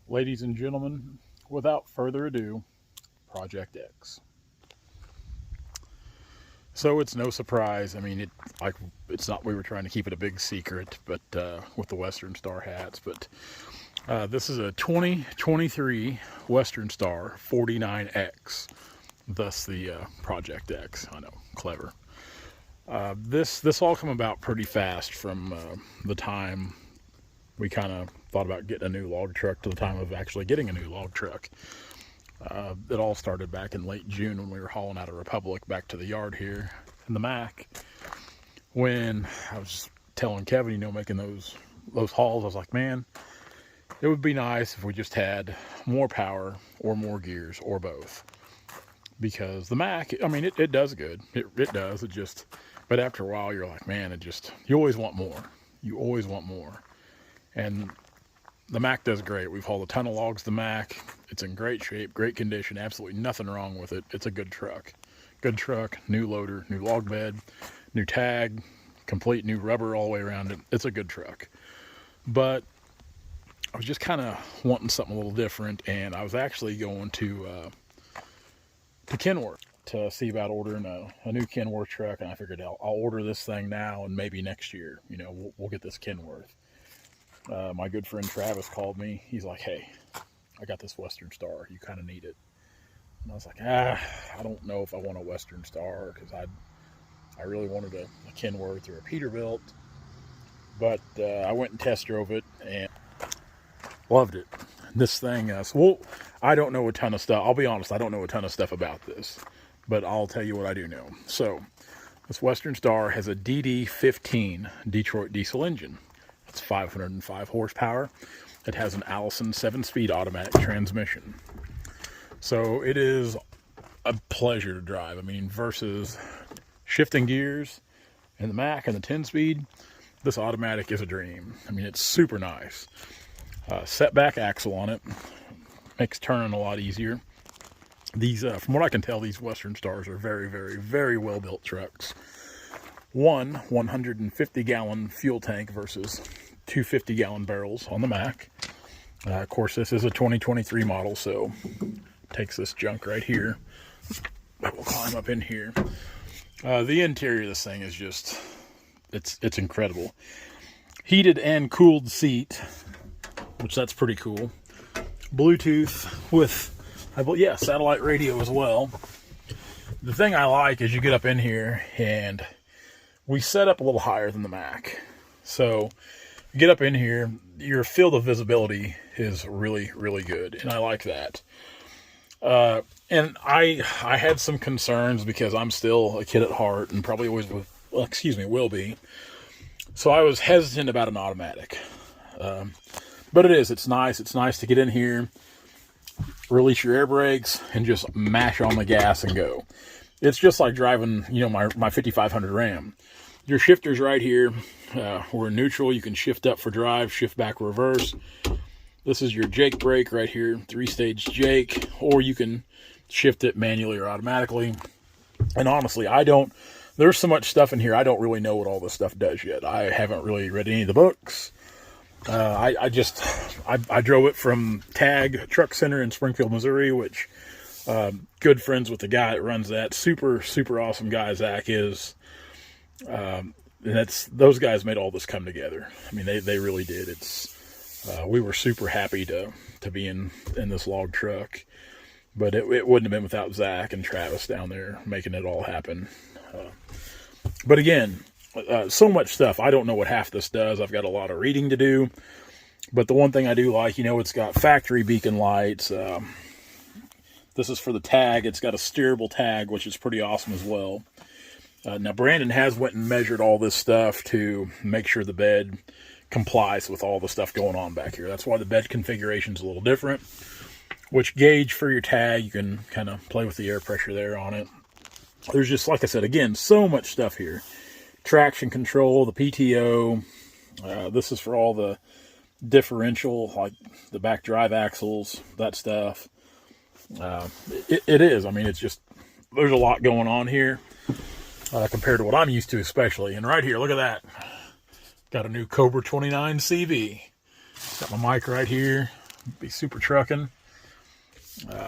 Ladies and gentlemen, without further ado, Project X. So it's no surprise. I mean, it's not we were trying to keep it a big secret, but with the Western Star hats. But this is a 2023 Western Star 49X. Thus the Project X. I know, clever. This all come about pretty fast from the time we kind of thought about getting a new log truck to the time of actually getting a new log truck. It all started back in late June when we were hauling out of Republic back to the yard here in the Mac. When I was telling Kevin, making those hauls, I was like, man, it would be nice if we just had more power or more gears or both. Because the Mac, I mean, it does good. It does. But after a while, you're like, man, you always want more. You always want more. And the Mac does great. We've hauled a ton of logs the Mac. It's in great shape, great condition, absolutely nothing wrong with it. It's a good truck. Good truck, new loader, new log bed, new tag, complete new rubber all the way around it. It's a good truck. But I was just kind of wanting something a little different, and I was actually going to Kenworth to see about ordering a new Kenworth truck, and I figured I'll order this thing now, and maybe next year, we'll get this Kenworth. My good friend Travis called me. He's like, hey, I got this Western Star. You kind of need it. And I was like, I don't know if I want a Western Star because I really wanted a Kenworth or a Peterbilt. But I went and test drove it and loved it. This thing, I don't know a ton of stuff. I'll be honest, I don't know a ton of stuff about this. But I'll tell you what I do know. So, this Western Star has a DD15 Detroit diesel engine. It's 505 horsepower. It has an Allison 7-speed automatic transmission. So it is a pleasure to drive. I mean, versus shifting gears in the Mac and the 10-speed, this automatic is a dream. I mean, it's super nice. Setback axle on it makes turning a lot easier. These, from what I can tell, these Western Stars are very, very, very well-built trucks. One 150-gallon fuel tank versus 250-gallon barrels on the Mac. Of course, this is a 2023 model, so takes this junk right here. We'll climb up in here. The interior of this thing is just, it's incredible. Heated and cooled seat, which that's pretty cool. Bluetooth with, satellite radio as well. The thing I like is you get up in here and we set up a little higher than the Mac. So you get up in here, your field of visibility is really, really good. And I like that. And I had some concerns because I'm still a kid at heart and probably always will be. So I was hesitant about an automatic. But it's nice. It's nice to get in here, release your air brakes, and just mash on the gas and go. It's just like driving, my 5500 Ram. Your shifter's right here. We're in neutral. You can shift up for drive, shift back, reverse. This is your Jake brake right here, 3-stage Jake, or you can shift it manually or automatically. And honestly, there's so much stuff in here, I don't really know what all this stuff does yet. I haven't really read any of the books. I drove it from TAG Truck Center in Springfield, Missouri, which, good friends with the guy that runs that. Super, super awesome guy, Zach is. And those guys made all this come together. I mean, they really did. We were super happy to be in this log truck, but it wouldn't have been without Zach and Travis down there making it all happen. But again, so much stuff. I don't know what half this does. I've got a lot of reading to do, but the one thing I do like, it's got factory beacon lights. This is for the tag. It's got a steerable tag, which is pretty awesome as well. Now, Brandon has went and measured all this stuff to make sure the bed complies with all the stuff going on back here. That's why the bed configuration is a little different. Which gauge for your tag, you can kind of play with the air pressure there on it. There's just, like I said, again, so much stuff here. Traction control, the PTO. This is for all the differential, like the back drive axles, that stuff. It is. I mean, it's just, there's a lot going on here. Compared to what I'm used to, especially. And right here, look at that. Got a new Cobra 29 CV. Got my mic right here. be super trucking.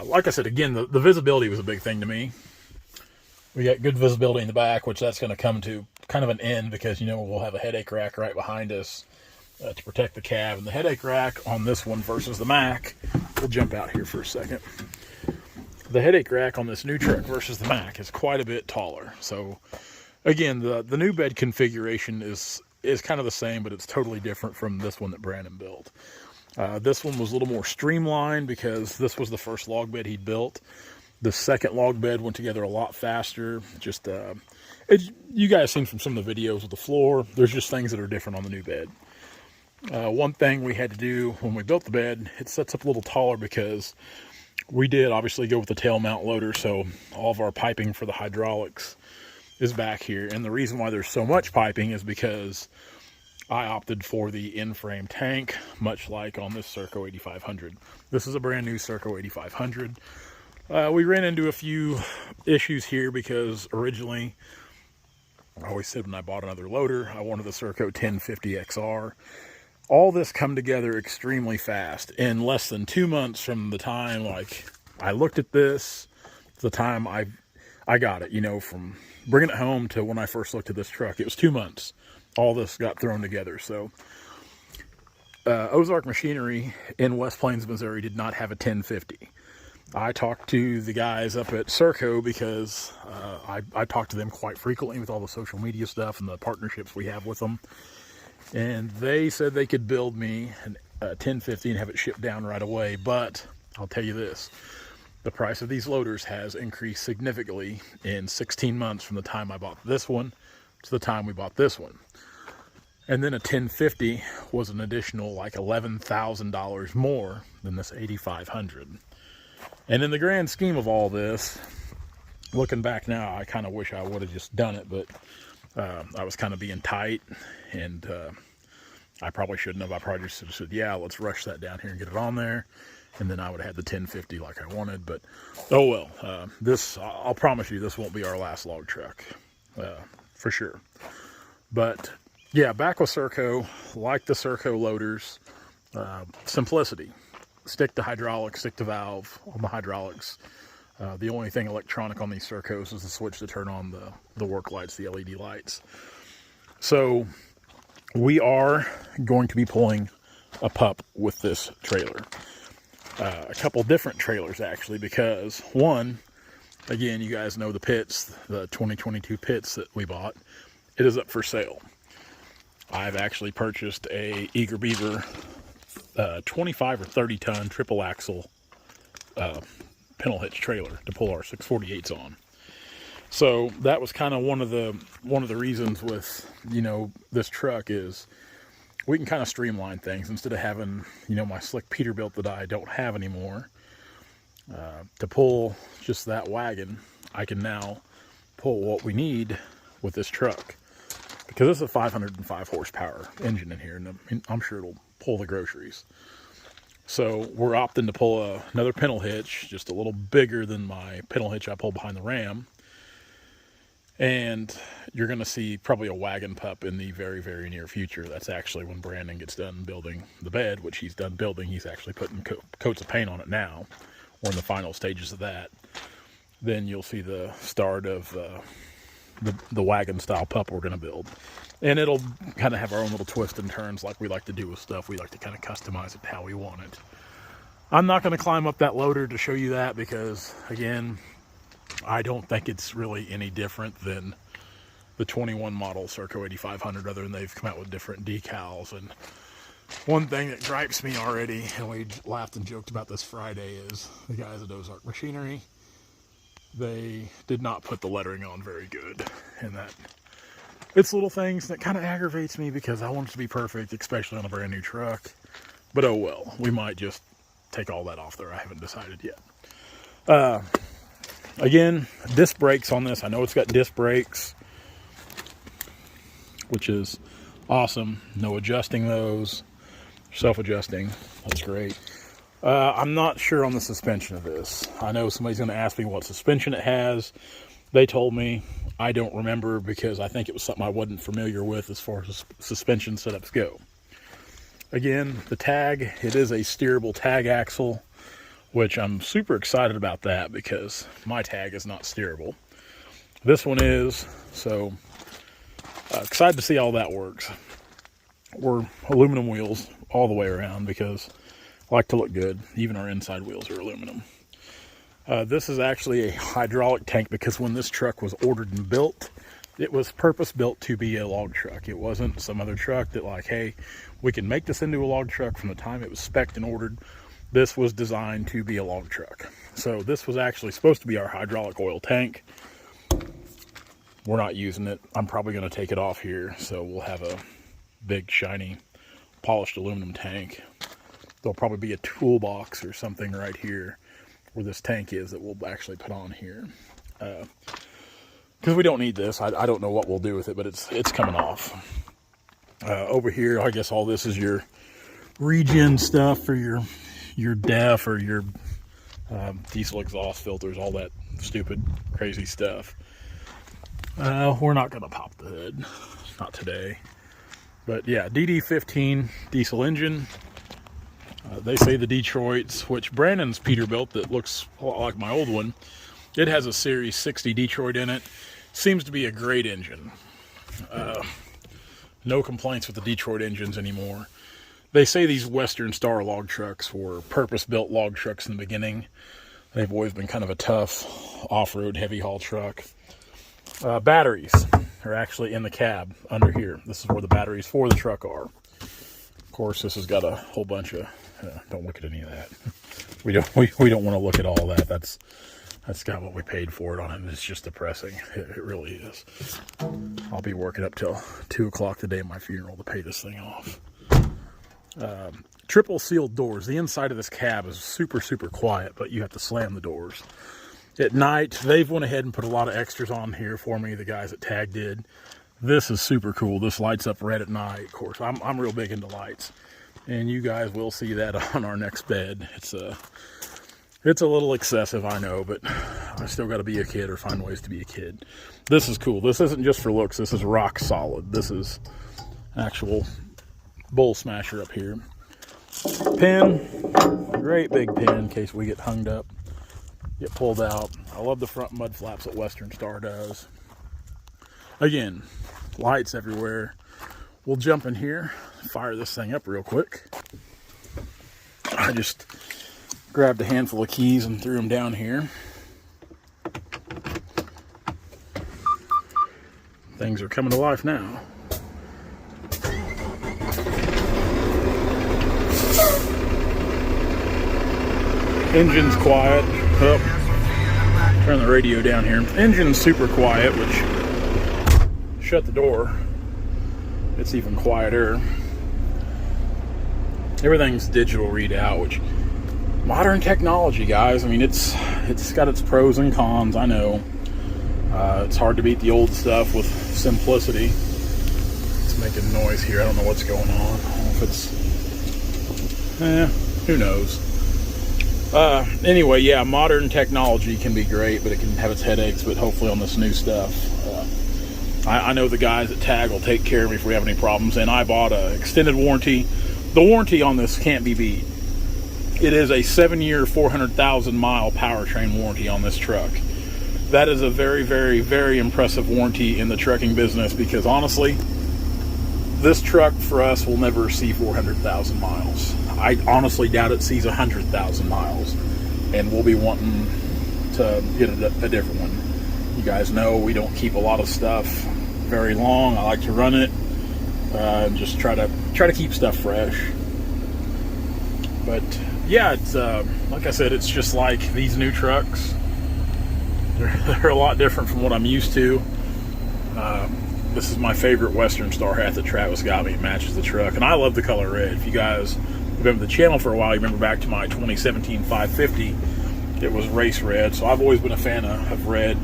Like I said, again, the visibility was a big thing to me. We got good visibility in the back, which that's going to come to kind of an end because, you know, we'll have a headache rack right behind us to protect the cab. And the headache rack on this one versus the Mack, we'll jump out here for a second. The headache rack on this new truck versus the Mack is quite a bit taller. So, again, the new bed configuration is kind of the same, but it's totally different from this one that Brandon built. This one was a little more streamlined because this was the first log bed he'd built. The second log bed went together a lot faster. Just, you guys seen from some of the videos with the floor, there's just things that are different on the new bed. One thing we had to do when we built the bed, it sets up a little taller because we did obviously go with the tail mount loader, so all of our piping for the hydraulics is back here. And the reason why there's so much piping is because I opted for the in-frame tank, much like on this Serco 8500. This is a brand new Serco 8500. We ran into a few issues here because originally, I always said when I bought another loader, I wanted the Serco 1050 XR. All this come together extremely fast. In less than 2 months from the time like I looked at this to the time I got it, you know, from bringing it home to when I first looked at this truck, it was 2 months. All this got thrown together. So Ozark Machinery in West Plains, Missouri did not have a 1050. I talked to the guys up at Serco because I talk to them quite frequently with all the social media stuff and the partnerships we have with them. And they said they could build me a 1050 and have it shipped down right away. But I'll tell you this, the price of these loaders has increased significantly in 16 months from the time I bought this one to the time we bought this one. And then a 1050 was an additional like $11,000 more than this 8500. And in the grand scheme of all this, looking back now, I kind of wish I would have just done it, but I was kind of being tight, and I probably shouldn't have. I probably just said, yeah, let's rush that down here and get it on there, and then I would have had the 1050 like I wanted. But oh well, I'll promise you this won't be our last log truck, for sure. But yeah, back with Serco, like the Serco loaders, simplicity. Stick to hydraulics, stick to valve on the hydraulics. The only thing electronic on these Sercos is the switch to turn on the work lights, the LED lights. So we are going to be pulling a pup with this trailer. A couple different trailers actually, because one, again, you guys know the Pitts, the 2022 Pitts that we bought. It is up for sale. I've actually purchased a Eager Beaver 25 or 30 ton triple axle pintle hitch trailer to pull our 648s on. So that was kind of one of the reasons with, you know, this truck is we can kind of streamline things instead of having, you know, my slick Peterbilt that I don't have anymore. To pull just that wagon, I can now pull what we need with this truck, because it's a 505 horsepower engine in here, and I'm sure it'll pull the groceries. So we're opting to pull another pintle hitch, just a little bigger than my pintle hitch I pull behind the Ram. And you're going to see probably a wagon pup in the very, very near future. That's actually when Brandon gets done building the bed, which he's done building. He's actually putting coats of paint on it now. We're in the final stages of that. Then you'll see the start of the wagon style pup we're going to build. And it'll kind of have our own little twists and turns like we like to do with stuff. We like to kind of customize it how we want it. I'm not going to climb up that loader to show you that because, again, I don't think it's really any different than the 21 model Serco 8500, other than they've come out with different decals. And one thing that gripes me already, and we laughed and joked about this Friday, is the guys at Ozark Machinery, they did not put the lettering on very good. And that, it's little things that kind of aggravates me because I want it to be perfect, especially on a brand new truck. But oh well, we might just take all that off there. I haven't decided yet. Again, disc brakes on this. I know it's got disc brakes, which is awesome. No adjusting those. Self-adjusting. That's great. I'm not sure on the suspension of this. I know somebody's going to ask me what suspension it has. They told me. I don't remember because I think it was something I wasn't familiar with as far as suspension setups go. Again, the tag, it is a steerable tag axle, which I'm super excited about that because my tag is not steerable. This one is, so excited to see how that works. We're aluminum wheels all the way around because I like to look good. Even our inside wheels are aluminum. This is actually a hydraulic tank because when this truck was ordered and built, it was purpose built to be a log truck. It wasn't some other truck that like, hey, we can make this into a log truck. From the time it was spec'd and ordered, this was designed to be a log truck. So this was actually supposed to be our hydraulic oil tank. We're not using it. I'm probably going to take it off here. So we'll have a big, shiny, polished aluminum tank. There'll probably be a toolbox or something right here where this tank is that we'll actually put on here. Because we don't need this. I don't know what we'll do with it, but it's coming off. Over here, I guess all this is your regen stuff for your DEF or your diesel exhaust filters, all that stupid, crazy stuff. We're not going to pop the hood. Not today. But yeah, DD15 diesel engine. They say the Detroits, which Brandon's Peterbilt that looks a lot like my old one, it has a Series 60 Detroit in it. Seems to be a great engine. No complaints with the Detroit engines anymore. They say these Western Star log trucks were purpose-built log trucks in the beginning. They've always been kind of a tough off-road heavy haul truck. Batteries are actually in the cab under here. This is where the batteries for the truck are. Of course, this has got a whole bunch of, don't look at any of that. We don't want to look at all that. That's got what we paid for it on it. It's just depressing. It really is. I'll be working up till 2 o'clock the day of my funeral to pay this thing off. Triple sealed doors. The inside of this cab is super, super quiet, but you have to slam the doors. At night, they've went ahead and put a lot of extras on here for me, the guys at TAG did. This is super cool. This lights up red at night. Of course, I'm real big into lights. And you guys will see that on our next bed. It's a little excessive, I know, but I still got to be a kid or find ways to be a kid. This is cool. This isn't just for looks. This is rock solid. This is actual bowl smasher up here. Pin, great big pin in case we get hung up, get pulled out. I love the front mud flaps that Western Star does. Again, lights everywhere. We'll jump in here, fire this thing up real quick. I just grabbed a handful of keys and threw them down here. Things are coming to life now. Engine's quiet. Oh, turn the radio down here. Engine's super quiet, which shut the door. It's even quieter. Everything's digital readout, which modern technology, guys. I mean, it's got its pros and cons. I know it's hard to beat the old stuff with simplicity. It's making noise here. I don't know what's going on. I don't know if it's who knows. Anyway, yeah, modern technology can be great, but it can have its headaches. But hopefully on this new stuff, I know the guys at TAG will take care of me if we have any problems. And I bought an extended warranty. The warranty on this can't be beat. It is a 7-year, 400,000 mile powertrain warranty on this truck. That is a very, very, very impressive warranty in the trucking business because honestly, this truck for us will never see 400,000 miles. I honestly doubt it sees 100,000 miles, and we'll be wanting to get a different one. You guys know we don't keep a lot of stuff very long. I like to run it and just try to keep stuff fresh. But yeah, it's like I said, it's just like these new trucks. They're a lot different from what I'm used to. This is my favorite Western Star hat that Travis got me. It matches the truck, and I love the color red. If you guys remember the channel for a while, you remember back to my 2017 550. It was race red, so I've always been a fan of red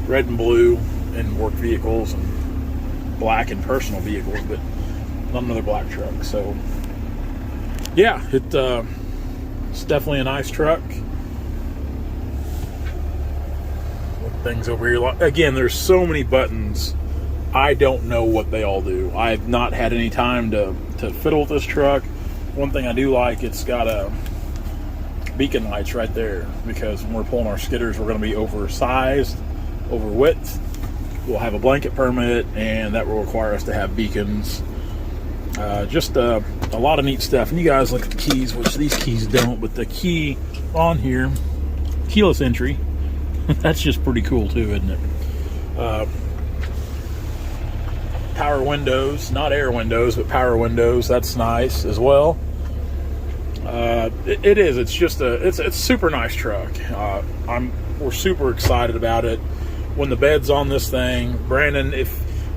and blue in work vehicles and black in personal vehicles, but not another black truck. So yeah, it's definitely a nice truck. Things over here. Again, there's so many buttons. I don't know what they all do. I've not had any time to to fiddle with this truck. One thing I do like, it's got a beacon lights right there, because when we're pulling our skidders, we're going to be oversized, over width. We'll have a blanket permit, and that will require us to have beacons. Just a lot of neat stuff. And you guys look at the keys, which these keys don't, but the key on here, keyless entry. That's just pretty cool too, isn't it? Power windows, not air windows, but power windows. That's nice as well. It is. It's just it's a super nice truck. We're super excited about it. When the bed's on this thing, Brandon,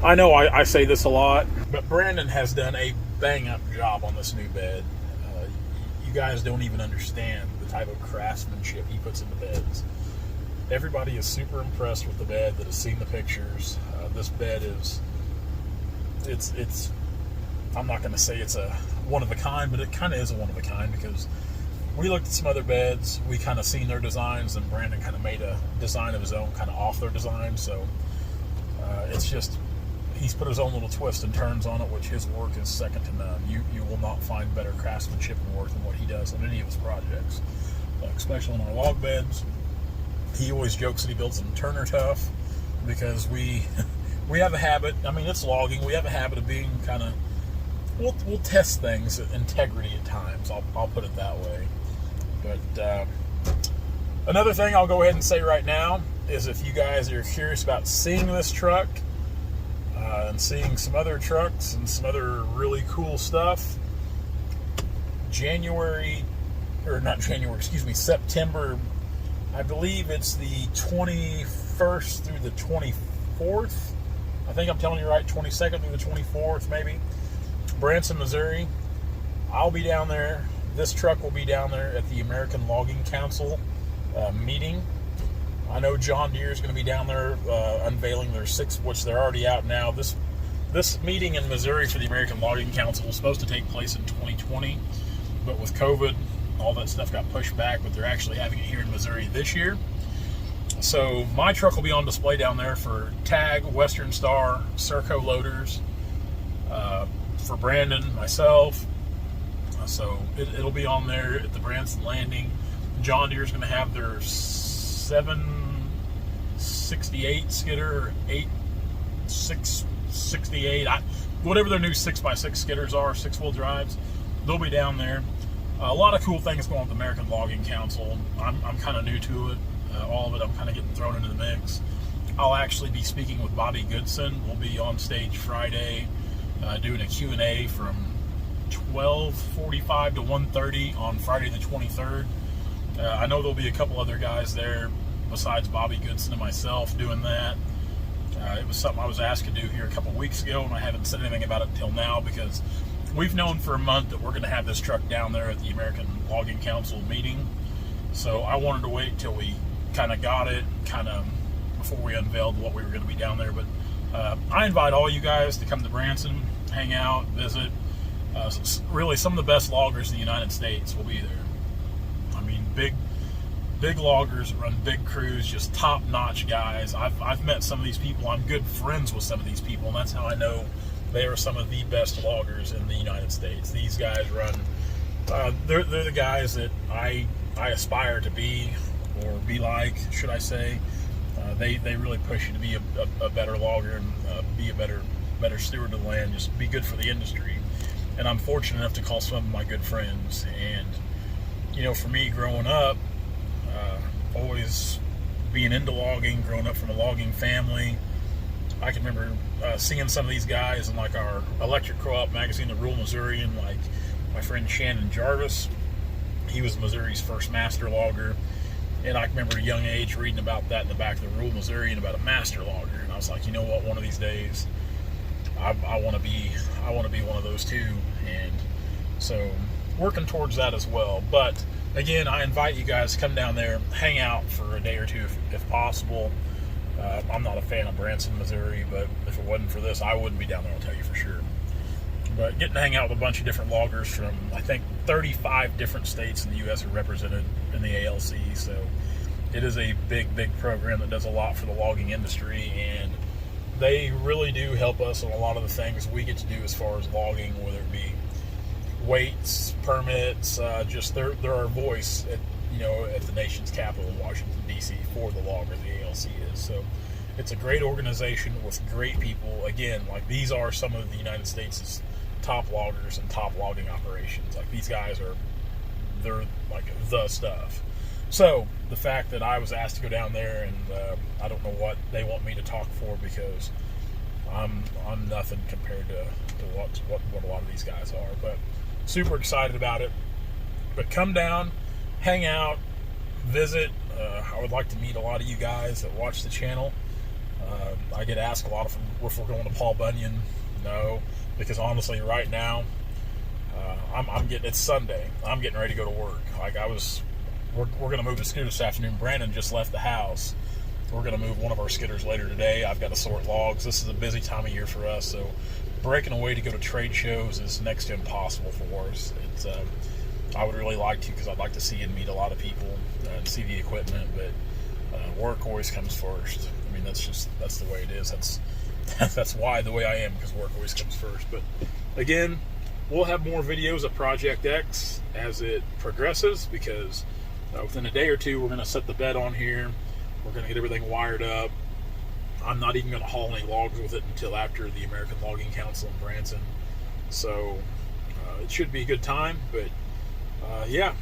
I know I say this a lot, but Brandon has done a bang-up job on this new bed. You guys don't even understand the type of craftsmanship he puts in the beds. Everybody is super impressed with the bed that has seen the pictures. This bed is, it's I'm not going to say it's a one of a kind, but it kind of is a one of a kind, because we looked at some other beds, we kind of seen their designs, and Brandon kind of made a design of his own, kind of off their design. So it's just, he's put his own little twists and turns on it, which his work is second to none. You will not find better craftsmanship and work than what he does on any of his projects, especially on our log beds. He always jokes that he builds them Turner tough, because we have a habit. I mean, it's logging. We have a habit of being kind of, we'll test things at integrity at times. I'll put it that way. But another thing I'll go ahead and say right now is, if you guys are curious about seeing this truck and seeing some other trucks and some other really cool stuff, September, I believe it's the 21st through the 24th. I think I'm telling you right, 22nd through the 24th maybe. Branson, Missouri. I'll be down there. This truck will be down there at the American Logging Council meeting. I know John Deere is going to be down there unveiling their which they're already out now. This meeting in Missouri for the American Logging Council was supposed to take place in 2020, but with COVID, all that stuff got pushed back, but they're actually having it here in Missouri this year. So my truck will be on display down there for TAG, Western Star, Serco loaders, for Brandon, myself. So it'll be on there at the Branson Landing. John Deere is going to have their 768 skidder, 8668, whatever their new 6x6 skidders are, 6-wheel drives. They'll be down there. A lot of cool things going on with the American Logging Council. I'm kind of new to it. All of it, I'm kind of getting thrown into the mix. I'll actually be speaking with Bobby Goodson. We'll be on stage Friday doing a Q&A from 12:45 to 1:30 on Friday the 23rd. I know there'll be a couple other guys there besides Bobby Goodson and myself doing that. It was something I was asked to do here a couple weeks ago, and I haven't said anything about it until now, because we've known for a month that we're going to have this truck down there at the American Logging Council meeting. So I wanted to wait till we kind of got it, before we unveiled what we were going to be down there. But I invite all you guys to come to Branson, hang out, visit. Really, some of the best loggers in the United States will be there. I mean, big loggers that run big crews, just top-notch guys. I've met some of these people. I'm good friends with some of these people, and that's how I know they are some of the best loggers in the United States. These guys run, they're the guys that I aspire to be, or be like, should I say. They really push you to be a better logger and be a better steward of the land, just be good for the industry. And I'm fortunate enough to call some of my good friends. And, for me growing up, always being into logging, growing up from a logging family, I can remember seeing some of these guys in like our electric co-op magazine, The Rural Missourian, like my friend Shannon Jarvis. He was Missouri's first master logger. And I remember at a young age reading about that in the back of the Rural Missourian about a master logger. And I was like, you know what, one of these days, I want to be one of those too. And so working towards that as well. But again, I invite you guys to come down there, hang out for a day or two if possible. I'm not a fan of Branson, Missouri, but if it wasn't for this, I wouldn't be down there, I'll tell you for sure. But getting to hang out with a bunch of different loggers from, I think, 35 different states in the U.S. are represented in the ALC. So it is a big program that does a lot for the logging industry, and they really do help us on a lot of the things we get to do as far as logging, whether it be weights, permits, just they're our voice at, at the nation's capital in Washington, D.C. for the logger, the ALC is. So it's a great organization with great people. Again, like, these are some of the United States' top loggers and top logging operations. Like, these guys they're like the stuff. So the fact that I was asked to go down there, and I don't know what they want me to talk for, because I'm nothing compared to what a lot of these guys are. But super excited about it. But come down, hang out, visit. I would like to meet a lot of you guys that watch the channel. I get asked a lot if we're going to Paul Bunyan. No, because honestly, right now, it's Sunday. I'm getting ready to go to work. Like, we're going to move the skidder this afternoon. Brandon just left the house. We're going to move one of our skidders later today. I've got to sort logs. This is a busy time of year for us, so breaking away to go to trade shows is next to impossible for us. I would really like to, because I'd like to see and meet a lot of people and see the equipment, but work always comes first. I mean, that's the way it is. That's why the way I am, because work always comes first. But again, we'll have more videos of Project X as it progresses, because within a day or two, we're going to set the bed on here. We're going to get everything wired up. I'm not even going to haul any logs with it until after the American Logging Council in Branson. So it should be a good time. But yeah,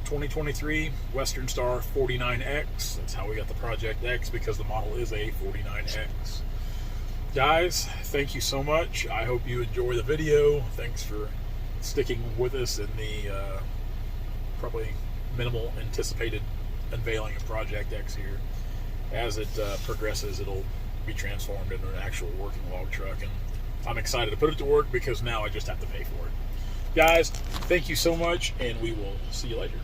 2023 Western Star 49X. That's how we got the Project X, because the model is a 49X. Guys, thank you so much. I hope you enjoy the video. Thanks for sticking with us in the probably minimal anticipated unveiling of Project X here. As it progresses, it'll be transformed into an actual working log truck, and I'm excited to put it to work, because now I just have to pay for it. Guys, thank you so much, and we will see you later.